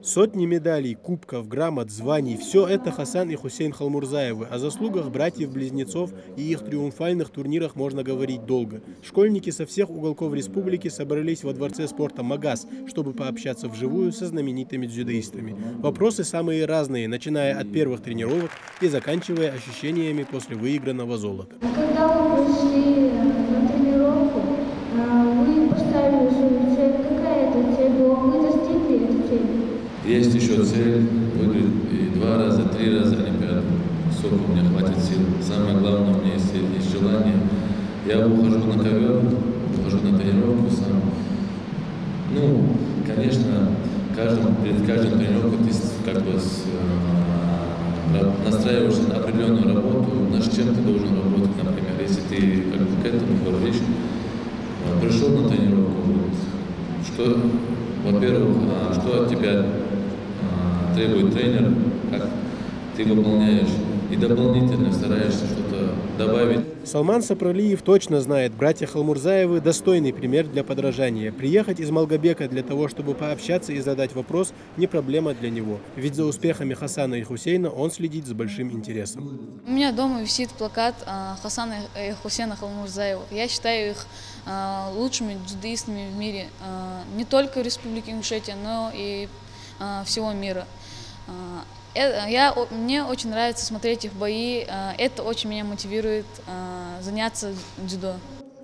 Сотни медалей, кубков, грамот, званий – все это Хасан и Хусейн Халмурзаевы. О заслугах братьев-близнецов и их триумфальных турнирах можно говорить долго. Школьники со всех уголков республики собрались во дворце спорта «Магаз», чтобы пообщаться вживую со знаменитыми дзюдоистами. Вопросы самые разные, начиная от первых тренировок и заканчивая ощущениями после выигранного золота. Когда вы пришли на тренировку, вы поставили свою цель. Какая это цель была? Вы достигли этой цели? Есть еще цель выиграть и 2 раза, 3 раза Олимпиаду. Сколько у меня хватит сил. Самое главное, у меня есть желание. Я ухожу на ковер, ухожу на тренировку сам. Ну, конечно, перед каждым тренировкой ты как бы настраиваешься на определенную работу, над чем ты должен работать, например. Если ты как бы к этому говоришь, пришел на тренировку, что, во-первых, что от тебя требует тренер, как ты выполняешь, и дополнительно стараешься что-то добавить. Салман Сапралиев точно знает, братья Халмурзаевы – достойный пример для подражания. Приехать из Малгобека для того, чтобы пообщаться и задать вопрос – не проблема для него. Ведь за успехами Хасана и Хусейна он следит с большим интересом. У меня дома висит плакат Хасана и Хусейна Халмурзаева. Я считаю их лучшими дзюдоистами в мире. Не только в Республике Ингушетия, но и всего мира. Мне очень нравится смотреть их бои, это очень меня мотивирует заняться дзюдо.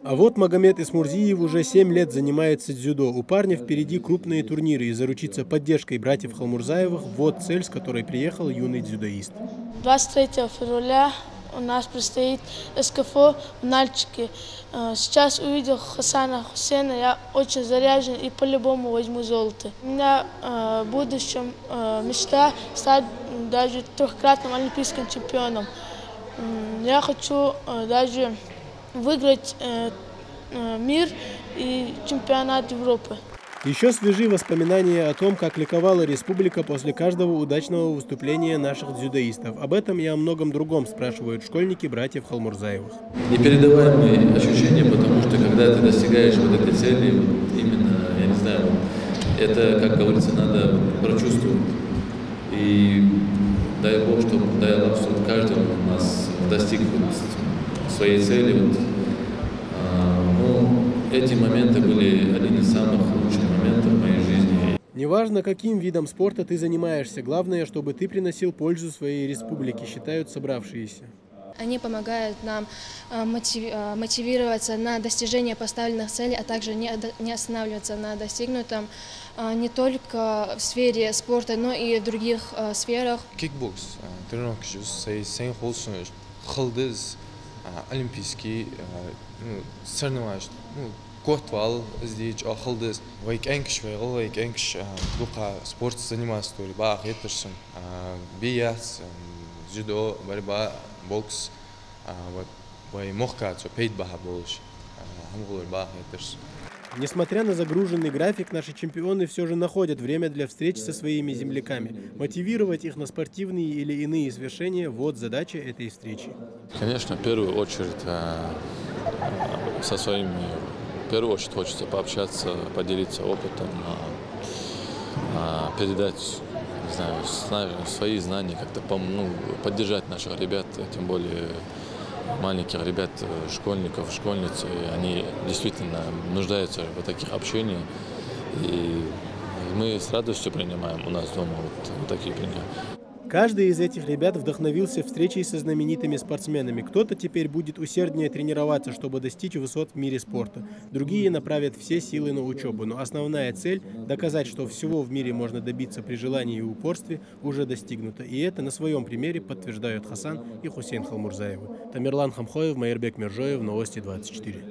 А вот Магомед Исмурзиев уже 7 лет занимается дзюдо. У парня впереди крупные турниры, и заручиться поддержкой братьев Халмурзаевых – вот цель, с которой приехал юный дзюдоист. 23 февраля у нас предстоит СКФО в Нальчике. Сейчас увидел Хасана Хусейна, я очень заряжен и по-любому возьму золото. У меня в будущем мечта стать даже трехкратным олимпийским чемпионом. Я хочу даже выиграть мир и чемпионат Европы. Еще свежи воспоминания о том, как ликовала республика после каждого удачного выступления наших дзюдоистов. Об этом и о многом другом спрашивают школьники братьев Халмурзаевых. Непередаваемые ощущения, потому что когда ты достигаешь вот этой цели, вот именно, я не знаю, это, как говорится, надо прочувствовать. И дай Бог, чтобы каждый у нас достиг своей цели. Эти моменты были одни из самых лучших моментов в моей жизни. Неважно, каким видом спорта ты занимаешься, главное, чтобы ты приносил пользу своей республике, считают собравшиеся. Они помогают нам мотивироваться на достижение поставленных целей, а также не останавливаться на достигнутом не только в сфере спорта, но и в других сферах. Кикбокс, тренировка олимпийский, соревнования, котвал здесь, ахалдыз, вайкенкш, духа спорт заниматься, то ли бах, етерсон, бияс, дзюдо, борьба, бокс, вай мохка, то пейт баха больше, хамгулер бах, етерсон. Несмотря на загруженный график, наши чемпионы все же находят время для встреч со своими земляками. Мотивировать их на спортивные или иные свершения – вот задача этой встречи. Конечно, в первую очередь со своими, в первую очередь хочется пообщаться, поделиться опытом, передать, не знаю, свои знания, как-то поддержать наших ребят, тем более маленьких ребят, школьников, школьниц, они действительно нуждаются в таких общениях, и мы с радостью принимаем у нас дома вот такие примеры. Каждый из этих ребят вдохновился встречей со знаменитыми спортсменами. Кто-то теперь будет усерднее тренироваться, чтобы достичь высот в мире спорта. Другие направят все силы на учебу. Но основная цель – доказать, что всего в мире можно добиться при желании и упорстве, уже достигнута. И это на своем примере подтверждают Хасан и Хусейн Халмурзаевы. Тамерлан Хамхоев, Майырбек Мержоев, Новости 24.